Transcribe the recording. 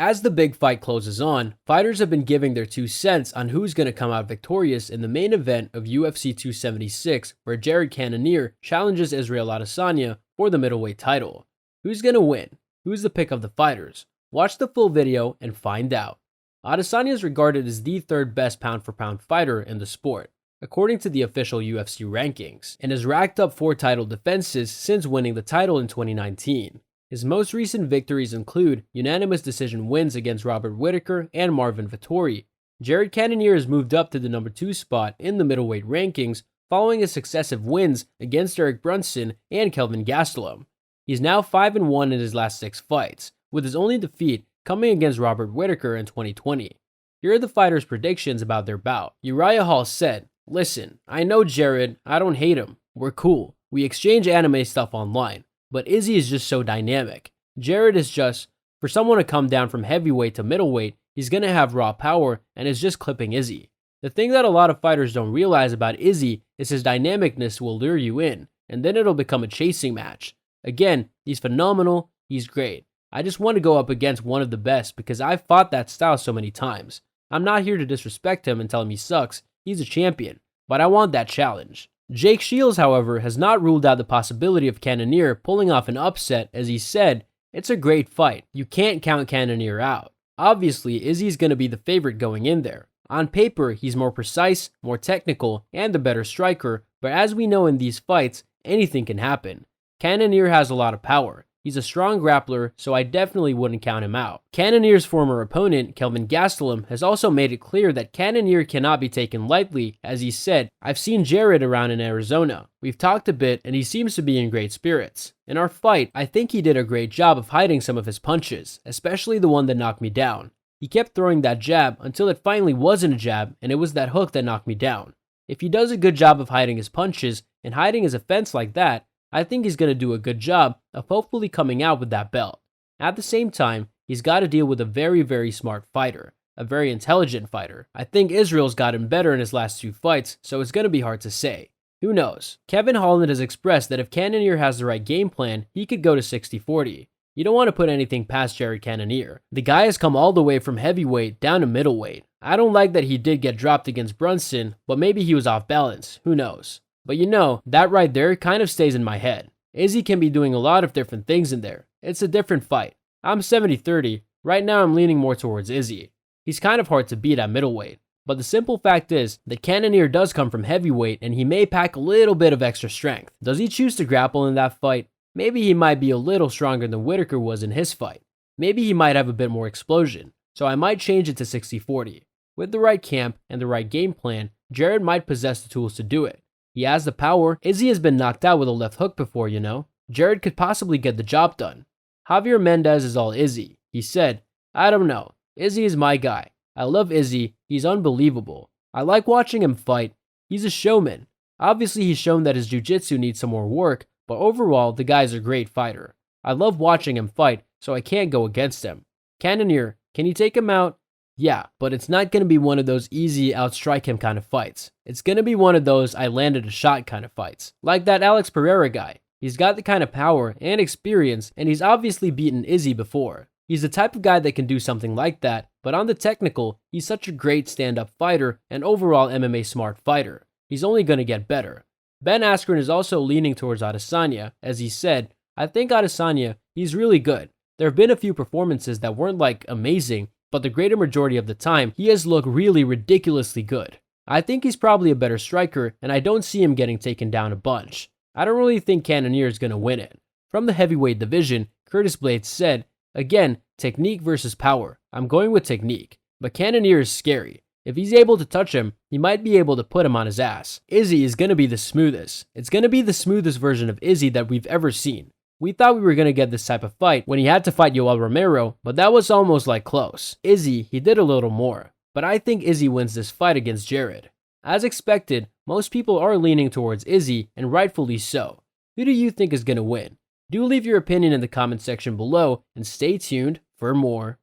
As the big fight closes on, fighters have been giving their 2 cents on who's going to come out victorious in the main event of UFC 276, where Jared Cannonier challenges Israel Adesanya for the middleweight title. Who's going to win? Who's the pick of the fighters? Watch the full video and find out. Adesanya is regarded as the third best pound-for-pound fighter in the sport, according to the official UFC rankings, and has racked up 4 title defenses since winning the title in 2019. His most recent victories include unanimous decision wins against Robert Whittaker and Marvin Vettori. Jared Cannonier has moved up to the number 2 spot in the middleweight rankings following his successive wins against Eric Brunson and Kelvin Gastelum. He's now 5-1 in his last 6 fights, with his only defeat coming against Robert Whittaker in 2020. Here are the fighters' predictions about their bout. Uriah Hall said, "Listen, I know Jared, I don't hate him. We're cool. We exchange anime stuff online. But Izzy is just so dynamic. Jared is just, for someone to come down from heavyweight to middleweight, he's gonna have raw power and is just clipping Izzy. The thing that a lot of fighters don't realize about Izzy is his dynamicness will lure you in, and then it'll become a chasing match. Again, he's phenomenal, he's great. I just want to go up against one of the best because I've fought that style so many times. I'm not here to disrespect him and tell him he sucks, he's a champion, but I want that challenge." Jake Shields, however, has not ruled out the possibility of Cannonier pulling off an upset, as he said, "It's a great fight. You can't count Cannonier out. Obviously, Izzy's going to be the favorite going in there. On paper, he's more precise, more technical, and the better striker, but as we know in these fights, anything can happen. Cannonier has a lot of power. He's a strong grappler, so I definitely wouldn't count him out." Cannonier's former opponent, Kelvin Gastelum, has also made it clear that Cannonier cannot be taken lightly, as he said, "I've seen Jared around in Arizona. We've talked a bit, and he seems to be in great spirits. In our fight, I think he did a great job of hiding some of his punches, especially the one that knocked me down. He kept throwing that jab until it finally wasn't a jab, and it was that hook that knocked me down. If he does a good job of hiding his punches and hiding his offense like that, I think he's going to do a good job of hopefully coming out with that belt. At the same time, he's got to deal with a very, very smart fighter, a very intelligent fighter. I think Israel's gotten better in his last 2 fights, so it's going to be hard to say. Who knows?" Kevin Holland has expressed that if Cannonier has the right game plan, he could go to 60-40. You don't want to put anything past Jared Cannonier. The guy has come all the way from heavyweight down to middleweight. I don't like that he did get dropped against Brunson, but maybe he was off balance. Who knows? But you know, that right there kind of stays in my head. Izzy can be doing a lot of different things in there. It's a different fight. I'm 70-30. Right now I'm leaning more towards Izzy. He's kind of hard to beat at middleweight. But the simple fact is that Cannonier does come from heavyweight and he may pack a little bit of extra strength. Does he choose to grapple in that fight? Maybe he might be a little stronger than Whittaker was in his fight. Maybe he might have a bit more explosion. So I might change it to 60-40. With the right camp and the right game plan, Jared might possess the tools to do it. He has the power. Izzy has been knocked out with a left hook before, you know. Jared could possibly get the job done. Javier Mendez is all Izzy. He said, "I don't know. Izzy is my guy. I love Izzy. He's unbelievable. I like watching him fight. He's a showman. Obviously, he's shown that his jiu-jitsu needs some more work, but overall, the guy's a great fighter. I love watching him fight, so I can't go against him. Cannonier, can you take him out? Yeah, but it's not going to be one of those easy outstrike him kind of fights. It's going to be one of those I landed a shot kind of fights. Like that Alex Pereira guy. He's got the kind of power and experience, and he's obviously beaten Izzy before. He's the type of guy that can do something like that, but on the technical, he's such a great stand-up fighter and overall MMA smart fighter. He's only going to get better." Ben Askren is also leaning towards Adesanya, as he said, "I think Adesanya, he's really good. There have been a few performances that weren't like amazing, but the greater majority of the time, he has looked really ridiculously good. I think he's probably a better striker, and I don't see him getting taken down a bunch. I don't really think Cannonier is going to win it." From the heavyweight division, Curtis Blades said, "Again, technique versus power. I'm going with technique, but Cannonier is scary. If he's able to touch him, he might be able to put him on his ass. Izzy is going to be the smoothest. It's going to be the smoothest version of Izzy that we've ever seen. We thought we were going to get this type of fight when he had to fight Yoel Romero, but that was almost like close. Izzy, he did a little more. But I think Izzy wins this fight against Jared." As expected, most people are leaning towards Izzy, and rightfully so. Who do you think is going to win? Do leave your opinion in the comment section below, and stay tuned for more.